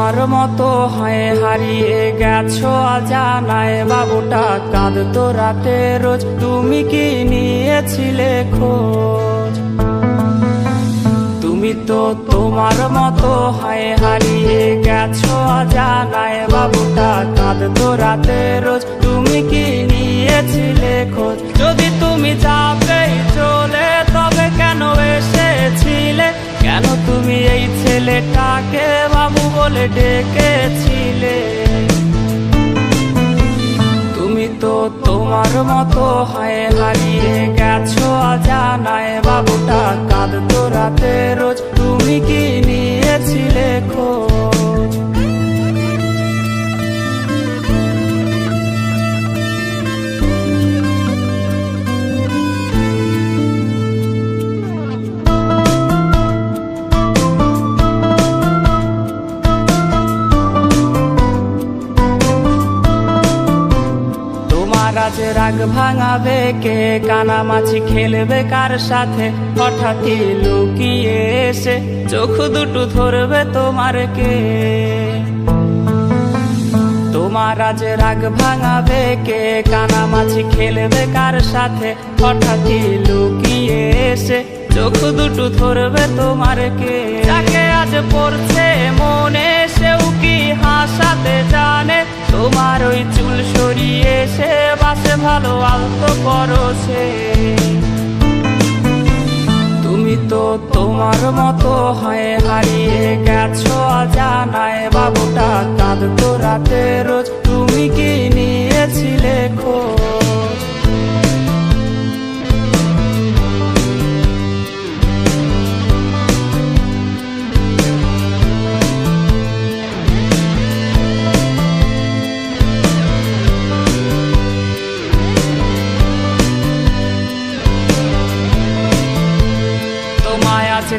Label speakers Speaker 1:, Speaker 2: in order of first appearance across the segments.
Speaker 1: তোমার মতো হয় হারিয়ে গেছো অজানায় বাবুটা কাঁদতো রাতে রোজ তুমি কি নিয়েছিলে খোঁজ তুমি তো তোমার মতো হয় হারিয়ে গেছো অজানায় বাবুটা কাঁদতো রাতে রোজ তুমি কি নিয়েছিলে খোঁজ যদি তুমি যাবে চলে তবে কেন এসেছিলে কেন তুমি এই ছেলেটাকে বাবু বলে ডেকেছিলে তুমি তো তোমার মতো হয় হারিয়ে গেছো অজানায় বাবুটা কাঁদতো রাতে রোজ তুমি কি নিয়েছিলে খোঁজ আজ রাগ ভাঙাবে কে কানামাছি খেলবে কার সাথে হঠাৎই লুকিয়ে এসে চোখ দুটো ধরবে তোমার কে তোমার আজ রাগ ভাঙাবে কে কানামাছি খেলবে কার সাথে হঠাৎই লুকিয়ে এসে চোখ দুটো ধরবে তোমার কে যাকে আজ পড়ছে মনে সেও কি হাসাতে জানে তোমার ওই চুল সরিয়ে সে বাসে ভালো আলতো করছে তুমি তো তোমার মতো হয় হারিয়ে গেছো অজানায় বাবুটা কাঁদতো রাতে রোজ তুমি কি নিয়েছিলে খোঁজ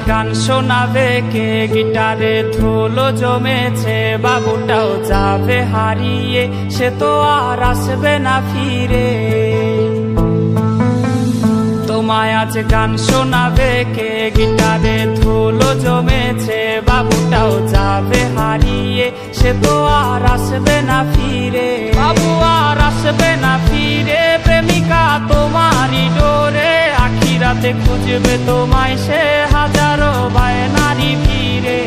Speaker 1: গান শোনাবে কে গিটারে ধুলো জমেছে বাবুটাও যাবে হারিয়ে সে তো আর আসবে না ফিরে তোমায় আজ গান শোনাবে কে গিটারে ধুলো জমেছে বাবুটাও যাবে হারিয়ে সে তো আর আসবে না ফিরে বাবু আর আসবে না ফিরে প্রেমিকা তোমারই ডোরে রাতে খুঁজবে তোমায় সে হাজারো বায়নারি ফিরে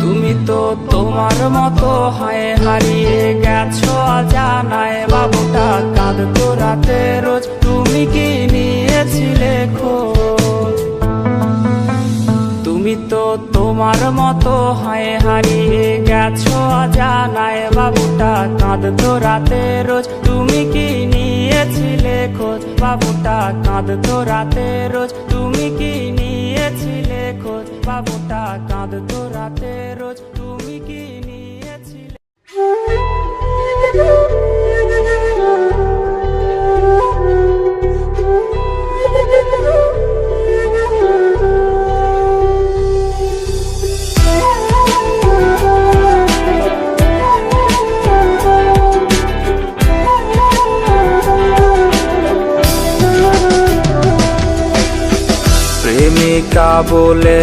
Speaker 1: তুমি তো তোমার মতো হয় হারিয়ে গেছো অজানায় বাবুটা কাঁদতো রাতে রোজ তুমি কি নিয়েছিলে খোঁজ তুমি তো তোমার মতো হয় হারিয়ে গেছো অজানায় বাবুটা কাঁদতো রাতে রোজ তুমি কি নিয়েছিলে খোঁজ বাবুটা কাঁদতো রাতে রোজ তুমি কি নিয়েছিলে খোঁজ বাবুটা কাঁদতো রাতে রোজ তুমি কি নিয়েছিলে প্রেমিকা বলে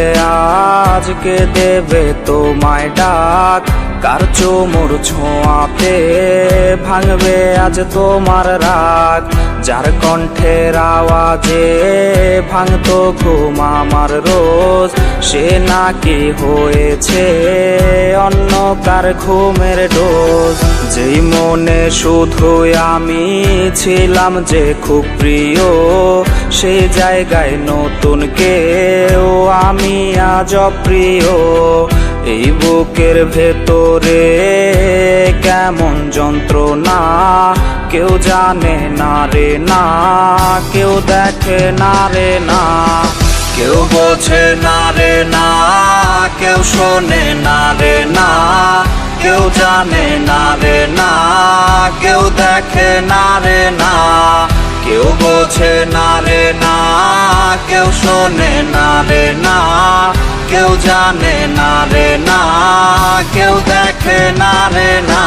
Speaker 1: আজকে দেবে তোমায় ডাক কার চোমর ছোঁয়াতে ভাঙবে আজ তোমার রাগ যার কণ্ঠের আওয়াজে ভাঙতো ঘুম আমার রোজ সে নাকি হয়েছে অন্য কার ঘুমের ডোজ যেই মনে শুধুই আমি ছিলাম যে খুব প্রিয় সেই জায়গায় নতুন কেউ আমি আজ অপ্রিয় এই বুকের ভেতরে কেমন যন্ত্রণা কেউ জানে না রে না কেউ দেখে না রে না কেউ বোঝে না রে না কেউ শোনে না রে না কেউ জানে না রে না কেউ দেখে না রে না কেউ বোঝে না রে না কেউ শোনে না রে না কেউ জানে না রে না কেউ দেখে না রে না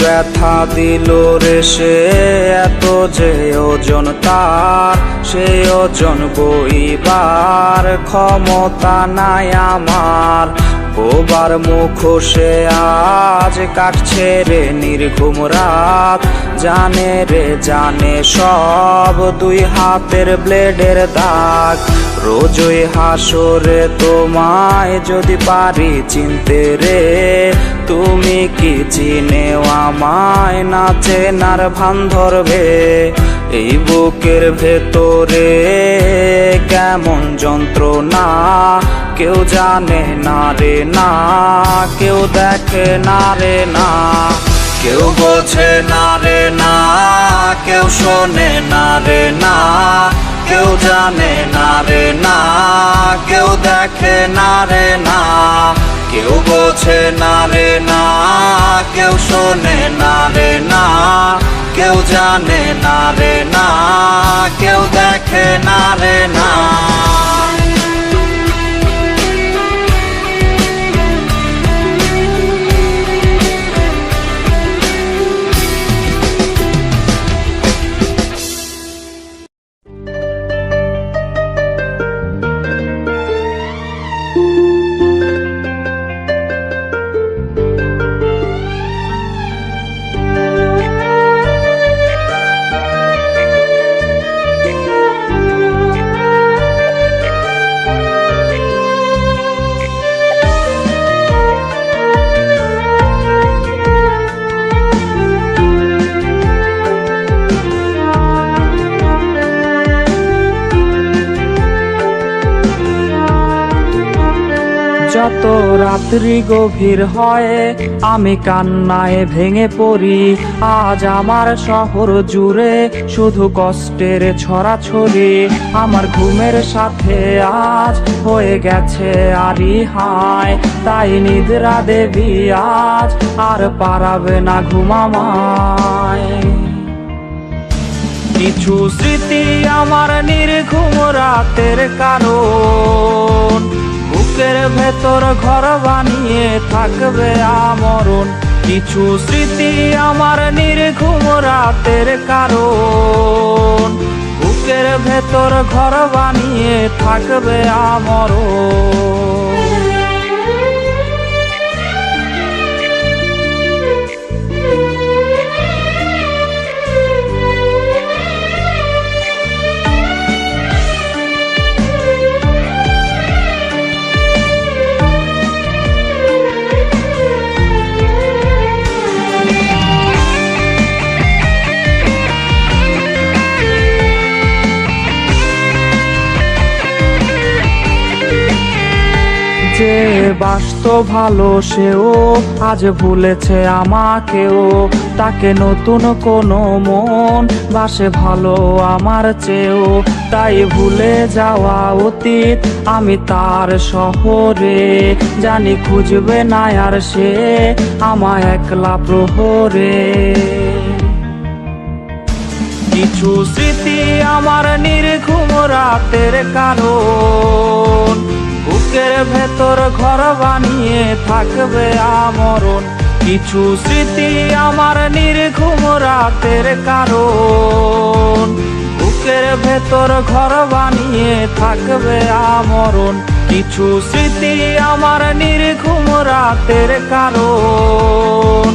Speaker 2: ব্যথা দিল রে সে, এত যে ওজন তার, সেই ওজন বইবার ক্ষমতা নাই আমার। বোবার মুখোশে আজ কাটছে রে নির্ঘুম রাত, জানে রে জানে সব দুই হাতের ব্লেডের দাগ। রোজই হাসরে তোমায় যদি পারি চিনতে রে, তুমি কি চিনেও আমায় না চেনার ভান ধরবে? এই বুকের ভেতরে কেমন যন্ত্রণা কেউ জানে না রে না, কেউ দেখে না রে না, কেউ বোঝে না রে না, কেউ শোনে না রে না, কেউ জানে না রে না, কেউ দেখে না রে না, কেউ বোঝে না রে না, কেউ শোনে না রে না, কেউ জানে না রে না, কেউ দেখে না রে না।
Speaker 1: যত রাত্রি গভীর হয় আমি কান্নায় ভেঙে পড়ি, আজ আমার শহর জুড়ে শুধু কষ্টের ছড়াছড়ি। আমার ঘুমের সাথে আজ হয়ে গেছে আরি হায়, তাই নিদ্রা দেবী আজ আর পারাবে না ঘুমামায়। কিছু স্মৃতি আমার নির্ঘুম রাতের কারণ, বুকের ভেতর ঘর বানিয়ে থাকবে আমরণ। কিছু স্মৃতি আমার নির্ঘুম রাতের কারণ, বুকের ভেতর ঘর বানিয়ে থাকবে আমরণ। যে বাসত ভালো সেও আজ ভুলেছে আমাকেও, তাকে নতুন কোনো মন বাসে ভালো আমার চেয়েও। তাই ভুলে যাওয়া অতীত আমি তার শহরে, জানি খুঁজবে না আর সে আমায় একলা প্রহরে। কিছু স্মৃতি আমার নির্ঘুম রাতের কারণ, বুকের ভেতর ঘর বানিয়ে থাকবে আমরণ। কিছু স্মৃতি আমার নির্ঘুম রাতের কারণ, বুকের ভেতর ঘর বানিয়ে থাকবে আমরণ। কিছু স্মৃতি আমার নির্ঘুম রাতের কারণ,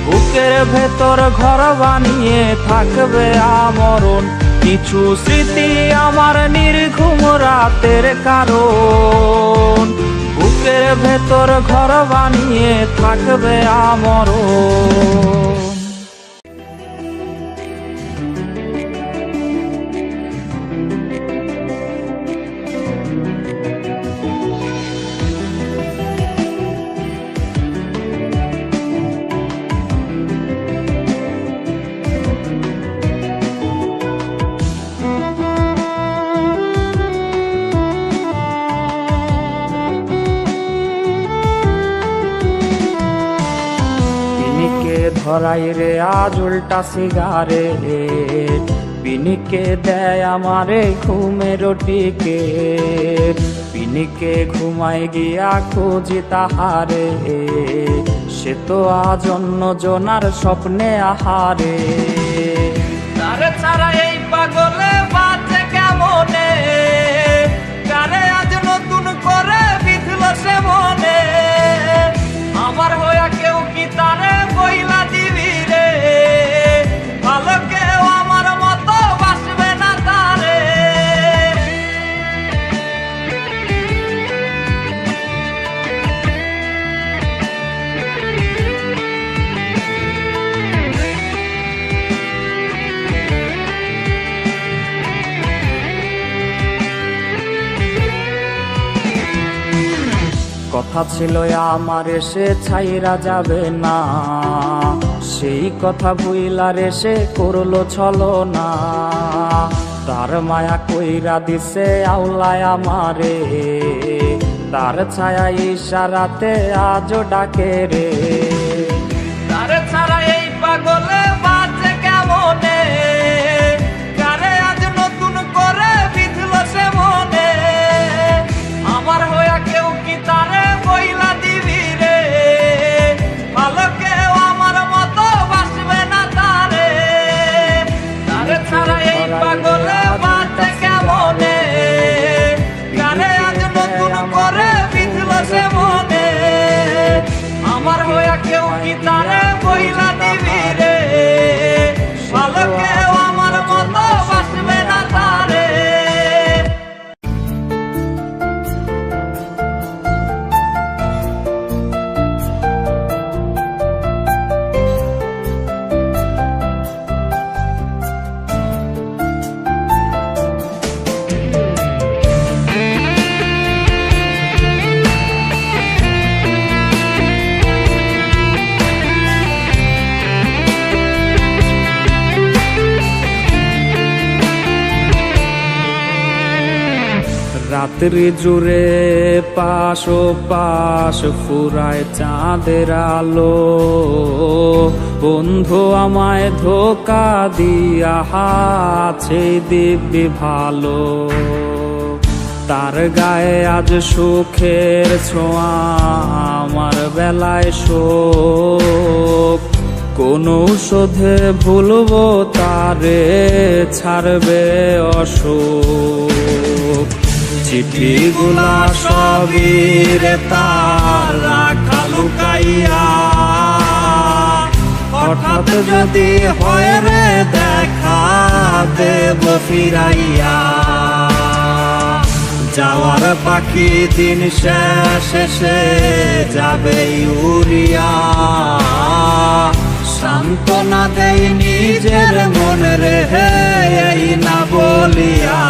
Speaker 1: বুকের ভেতর ঘর বানিয়ে থাকবে আমরণ। কিছু স্মৃতি আমার নির্ঘুম রাতের কারণ, বুকের ভেতর ঘর বানিয়ে থাকবে আমরণ। ধরাই রে আজ উল্টা সিগারেট, পিনিকে দেয় আমারে ঘুমের টিকেট। পিনিকে ঘুমাই গিয়া খুঁজি তাহারে,
Speaker 2: সে তো আজ অন্য জনার স্বপ্নে আহারে।
Speaker 1: তারে ছাড়া এই পাগলে বাঁচে কেমনে, কারে আজ নতুন করে বিঁধল সে মনে। আমার হইয়া কেউ কি তারে বইলা দিবি রে, ভালো কেউ আমার মতো বাসবে না তারে।
Speaker 2: কথা ছিল আমার এসে ছাইরা যাবে না, সেই কথা ভুইলা রেসে করলো ছলনা। তার মায়া কইরা দিছে আউলায় আমারে, তার ছায়া ইশারাতে আজও ডাকে রে।
Speaker 1: তারে ছাড়া এই পাগলে বাঁচে কেমনে, কারে আজ নতুন করে বিঁধল সে মনে। আমার হইয়া কেউ কি তারে বইলা দিবি রে, ভালো কেউ আমার মতো বাসবে না তারে। তারে ছাড়া এই পাগলে বাঁচে কেমনে, কারে আজ নতুন করে বিঁধল সে মনে। আমার হইয়া কেউ কি তারে বইলা দিবি রে, ভালো কেউ আমার মতো বাসবে না তারে।
Speaker 2: রাত্রি জুড়ে পাশ ও পাশ ফুরায় চাঁদের আলো, বন্ধু আমায় ধোকা দিয়া আছে দিব্যি ভালো। তার গায়ে আজ সুখের ছোঁয়া, আমার বেলায় শোক। কোন ঔষধে ভুলবো তারে, ছাড়বে অসুখ। চিঠিগুলা সবই রে তার রাখা লুকাইয়া, হঠাৎ যদি হয় রে দেখা দেব ফিরাইয়া। যাওয়ার পাখি দিন শেষে যাবে উড়িয়া, সান্ত্বনা দেই নিজের মন রে এই না বলিয়া।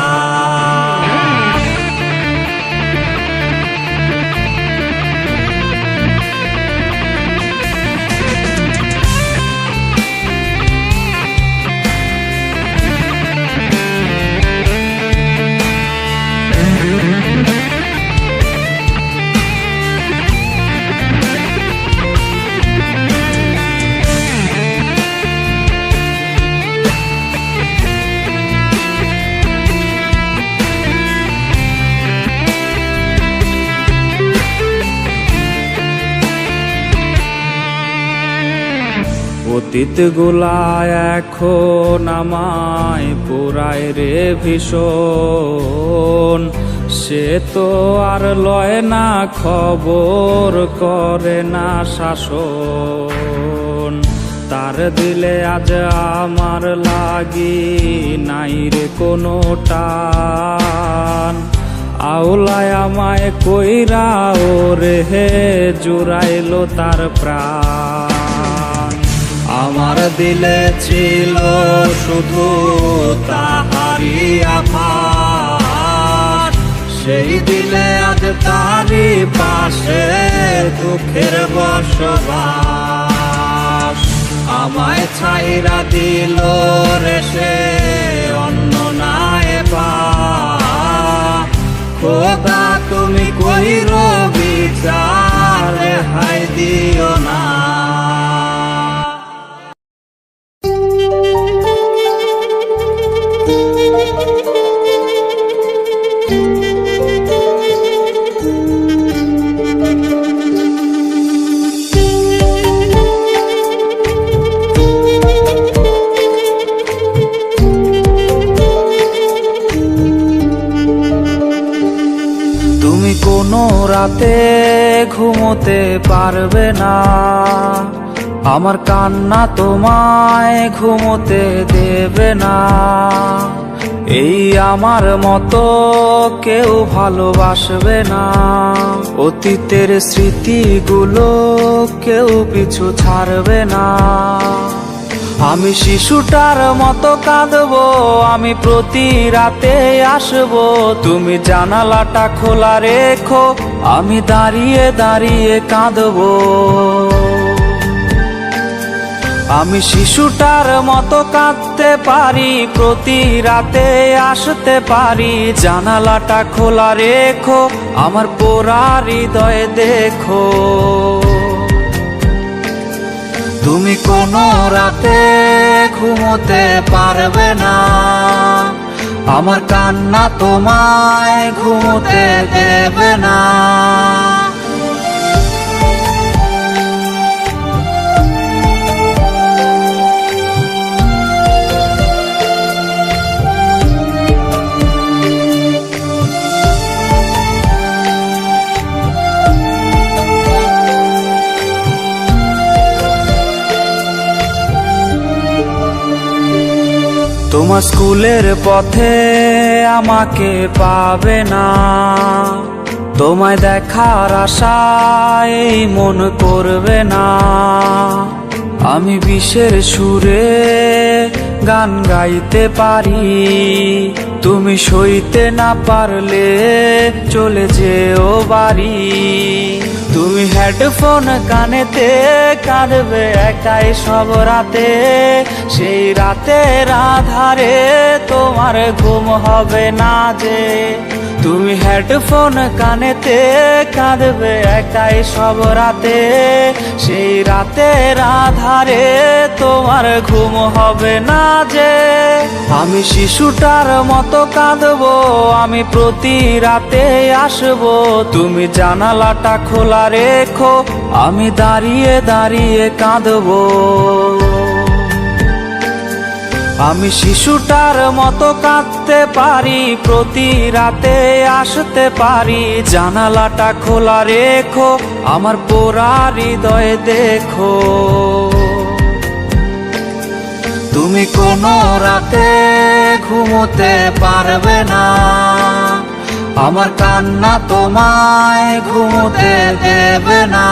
Speaker 2: অতীত গুলা এখন আমায় পুরায় রে ভীষণ, সে তো আর লয় না খবর, করে না শাসন। তার দিলে আজ আমার লাগি নাই রে কোনো টান, আউলায় আমায় কইরা ওরে হে জুড়াইলো তার প্রাণ। আমার দিলে ছিল শুধু তাহারি আভাস, সেই দিলে আজ তারি পাশে দুঃখের বসবাস। আমায় ছাইরা দিল রে সে অন্য নাই বা, খোদা তুমি কইরো বিচার, হাই দিও না। রাতে ঘুমোতে পারবে না, আমার কান্না তোমায় ঘুমোতে দেবে না। এই আমার মতো কেউ ভালোবাসবে না, অতীতের স্মৃতিগুলো কেউ পিছু ছাড়বে না। আমি শিশুটার মতো কাঁদবো, আমি প্রতি রাতে আসবো, তুমি জানালাটা খোলা রেখো, আমি দাঁড়িয়ে দাঁড়িয়ে কাঁদবো। আমি শিশুটার মতো কাঁদতে পারি, প্রতি রাতে আসতে পারি, জানালাটা খোলা রেখো, আমার পোড়া হৃদয় দেখো। তুমি কোনো রাতে ঘুমোতে পারবে না, আমার কান্না তোমায় ঘুমোতে দেবে না। তোমার স্কুলের পথে আমাকে পাবে না, তোমায় দেখার আশায় এই মন করবে না। আমি বিষের সুরে গান গাইতে পারি, তুমি সইতে না পারলে চলে যেও বাড়ি। তুমি হেডফোন কানেতে কাঁদবে একাই সব রাতে, সেই রাতের আধারে তোমার ঘুম হবে না যে। তুমি হেডফোন কানেতে কাঁদবে একাই সব রাতে, সেই রাতের আধারে তোমার ঘুম হবে না যে। আমি শিশুটার মতো কাঁদবো, আমি প্রতি রাতে আসবো, তুমি জানালাটা খোলা রেখো, আমি দাঁড়িয়ে দাঁড়িয়ে কাঁদবো। আমি শিশুটার মতো কাঁদতে পারি, প্রতি রাতে আসতে পারি, জানালাটা খোলা রেখো, আমার পোড়া হৃদয় দেখো। তুমি কোনো রাতে ঘুমোতে পারবে না, আমার কান্না তোমায় ঘুমোতে দেবে না।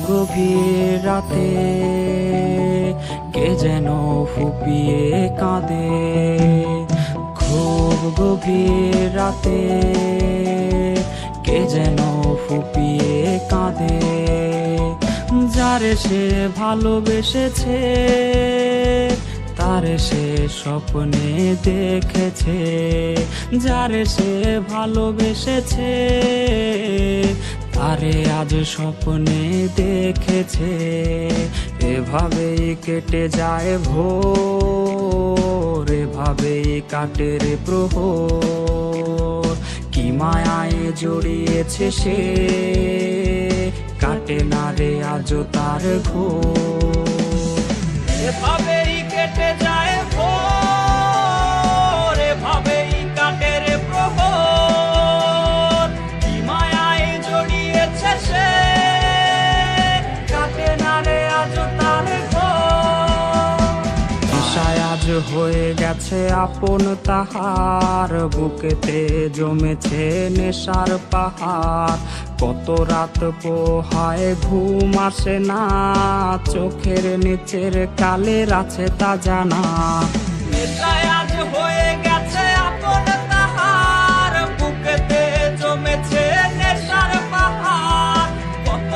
Speaker 2: গভীর রাতে কে যেন ফুপিয়ে কাঁদে, খুব গভীর রাতে কে যেন ফুপিয়ে কাঁদে। যারে সে ভালোবেসেছে তারে সে স্বপ্নে দেখেছে, যারে সে ভালোবেসেছে তারে আজ স্বপ্নে দেখেছে। এভাবেই কেটে যায় ভোর, এভাবেই কাটে রে প্রহর, কি মায়ায় জড়িয়েছে সে, কাটে না রে আজও তার ঘোর। এভাবেই কেটে যায় ভোর, এভাবেই কাটে রে প্রহর, কি মায়ায় জড়িয়েছে সে, কাটে না রে আজও তার ঘোর। আশায় আজ হয়ে গেছে আপন তাহার, বুকেতে জমেছে নেশার পাহাড়। কত রাত পোহায় ঘুম আসে না, চোখের নিচের কালের আছে তা জানা। নেশায় আজ হয়ে গেছে আপন তাহার, বুকেতে জমেছে নেশার পাহাড়। কত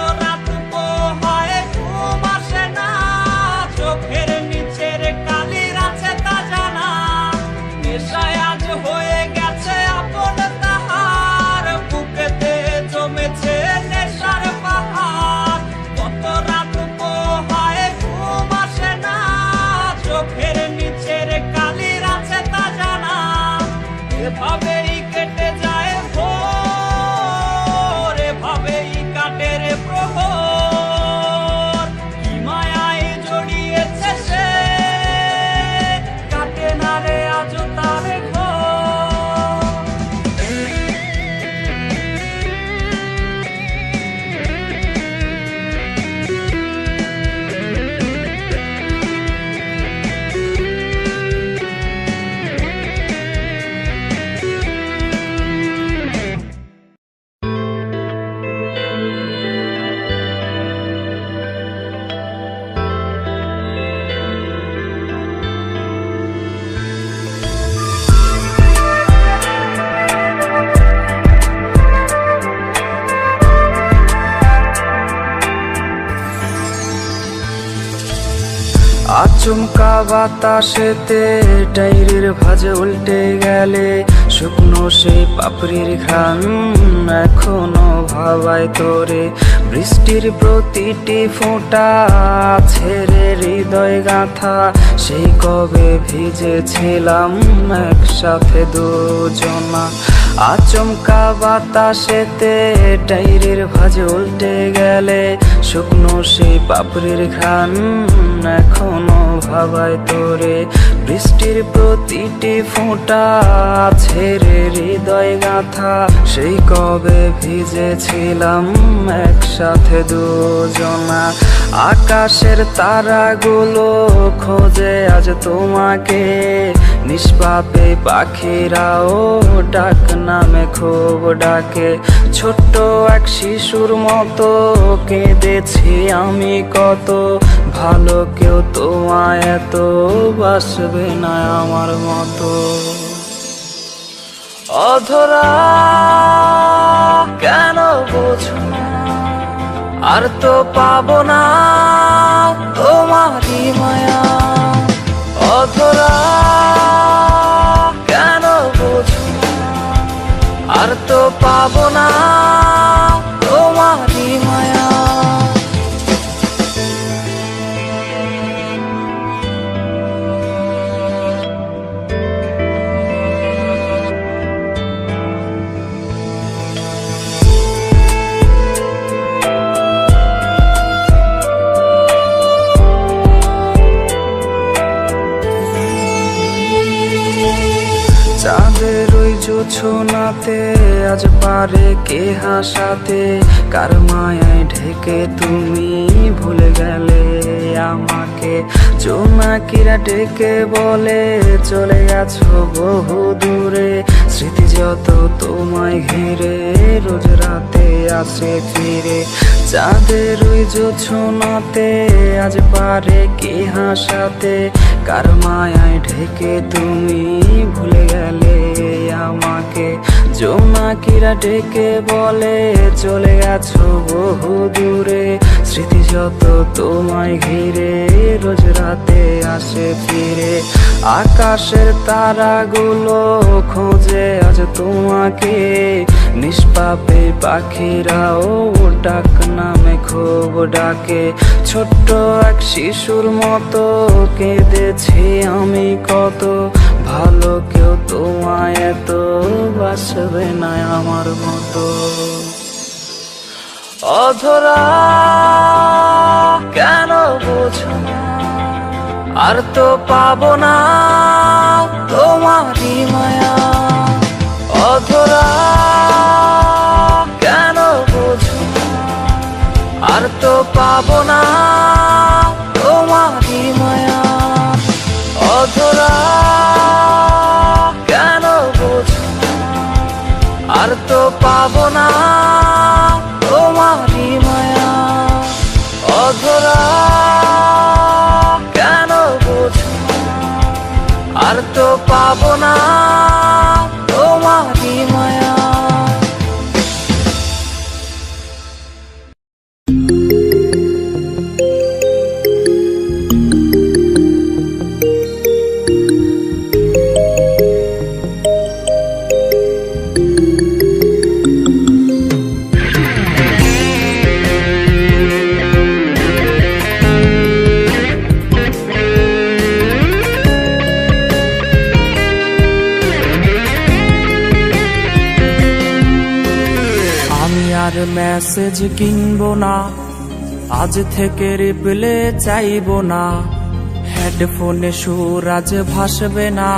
Speaker 2: আচমকা বাতাসেতে ডায়েরির ভাঁজ উল্টে গেলে শুকনো সেই পাপড়ির ঘ্রাণ এখনো ভাবায় তোরে। বৃষ্টির প্রতিটি ফোঁটা ছেড়ে হৃদয় গাঁথা, সেই কবে ভিজেছিলাম একসাথে দুজনা। আচমকা বাতাসেতে ডায়েরির ভাঁজ উল্টে গেলে শুকনো সেই পাপড়ির ঘ্রাণ এখনো ভাবায় তোরে। বৃষ্টির প্রতিটি ফোঁটা ছেড়ে হৃদয় গাঁথা, সেই কবে ভিজেছিলাম একসাথে দুজনা। আকাশের তারাগুলো খোঁজে আজ তোমাকে, নিষ্পাপে পাখিরাও ডাক নামে খুব ডাকে। ছোট্ট এক শিশুর মতো কেঁদেছি আমি কত, ভালো কেউ তোমায় এত বাসবে না আমার মতো। অধরা কেন বোঝো না, আর তো পাবো না তোমারই মায়া। অধরা কেন বোঝো না, আর তো পাবো না তোমারই মায়া। চাঁদের ওই জোছনাতে আজ পারে কে হাসাতে, কার মায়ায় ঢেকে তুমি ভুলে গেলে আমাকে। জোনাকিরা ডেকে বলে চলে গেছো বহু দূরে, স্মৃতি যত তোমায় ঘিরে রোজ রাতে আসে ফিরে। চাঁদের ওই জোছনাতে আজ পারে কে হাসাতে, কার মায়ায় ঢেকে তুমি ভুলে গেলে আমাকে। জোনাকিরা ডেকে বলে চলে গেছো বহু দূরে, স্মৃতি যত তোমায় ঘিরে রোজ রাতে আসে ফিরে। আকাশের তারাগুলো খোঁজে আজ তোমাকে, নিষ্পাপে পাখিরাও ডাক নামে খুব ডাকে। ছোট্ট এক শিশুর মতো কেঁদেছি আমি কত, ভালো কেউ তোমায় এত বাসবে না আমার মতো। অধরা কেন বোঝো না, আর তো পাবো না তোমারই মায়া। অধরা কেন বোঝো না, আর তো পাবো না তোমারই মায়া। অধরা কেন বোঝো না, আর তো পাবো না তোমারই মায়া। অধরা কেন বোঝো না, আর তো পাবো না তোমারই মায়া। আর মেসেজ কিনবো না, আজ থেকে রিপ্লে চাইবো না। হেডফোনে সুর আজ ভাসবে না,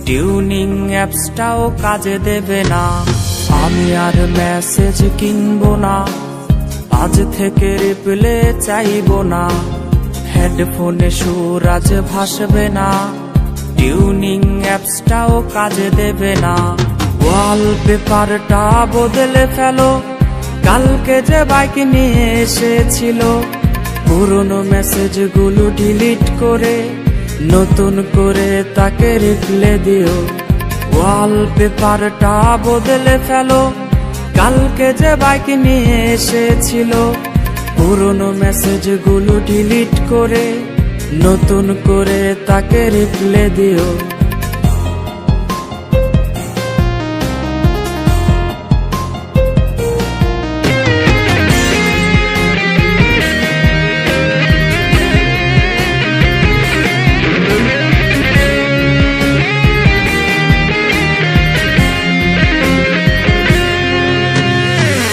Speaker 2: টিউনিং অ্যাপসটাও কাজে দেবে না। আমি আর মেসেজ কিনবো না, আজ থেকে রিপ্লে চাইবো না। হেডফোনে সুর আজ ভাসবে না, টিউনিং অ্যাপসটাও কাজে দেবে না। ওয়ালপেপারটা বদলে ফেলো, কালকে যে বাইক নিয়ে এসেছিল। পুরনো মেসেজগুলো ডিলিট করে নতুন করে তাকে রিপ্লে দিও। ওয়ালপেপারটা বদলে ফেলো, কালকে যে বাইক নিয়ে এসেছিল। পুরনো মেসেজগুলো ডিলিট করে নতুন করে তাকে রিপ্লে দিও।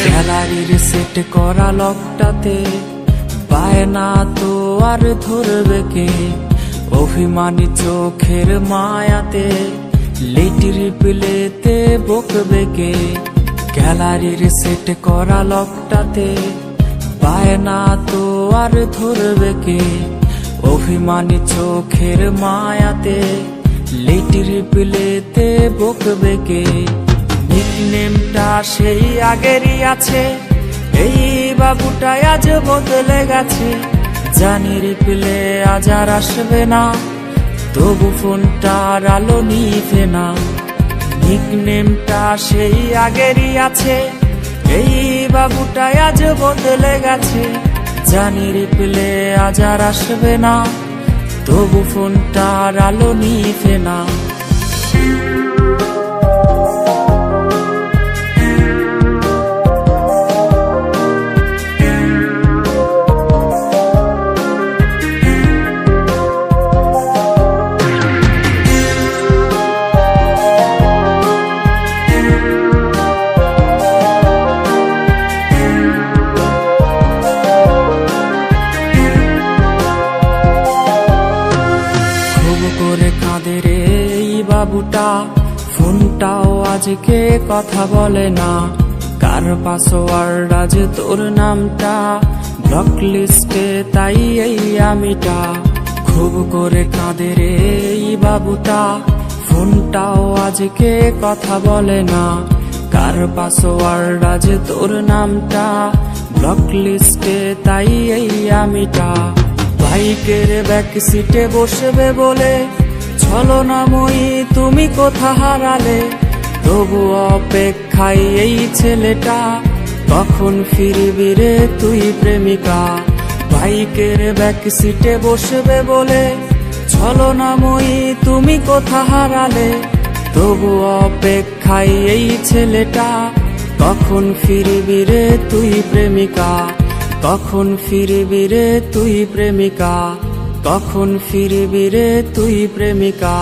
Speaker 2: গ্যালারির সেট করা লকটাতে পায় না তো আর ধরবে কে, অভিমানী চোখের মায়াতে লেট রিপ্লেতে বকবে কে। গ্যালারির সেট করা লকটাতে পায় না তো আর ধরবে কে, অভিমানী চোখের মায়াতে লেট রিপ্লেতে বকবে কে। নিকনেমটা সেই আগেরই আছে, এই বাবুটা আজ বদলে গেছে। জানি রিপ্লে আজ আর আসবে না, তবু ফোনটার আলো নিভে না। নিকনেমটা সেই আগেরই আছে, এই বাবুটা আজ বদলে গেছে। জানি রিপ্লে আজ আর আসবে না, তবু ফোনটার আলো নিভে না। কাঁদে রে এই বাবুটা, ফোনটাও আজকে কথা বলে না। কার পাসওয়ার্ড আজ তোর নামটা, ব্লক লিস্টে তাই এই আমিটা। খুব করে কাঁদে রে এই বাবুটা, ফোনটাও আজকে কথা বলে না। কার পাসওয়ার্ড আজ তোর নামটা, ব্লক লিস্টে তাই এই আমিটা। বাইকের ব্যাক সিটে বসবে বলে ছলনাময়ী তুমি কোথা হারালে, তবু অপেক্ষায় এই ছেলেটা, কখন ফিরবি রে তুই প্রেমিকা। বাইকের ব্যাক সিটে বসবে বলে ছলনাময়ী তুমি কোথা হারালে, তবু অপেক্ষায় এই ছেলেটা, কখন ফিরবি রে তুই প্রেমিকা। কখন ফিরবি রে তুই প্রেমিকা, কখন ফিরবি রে তুই প্রেমিকা।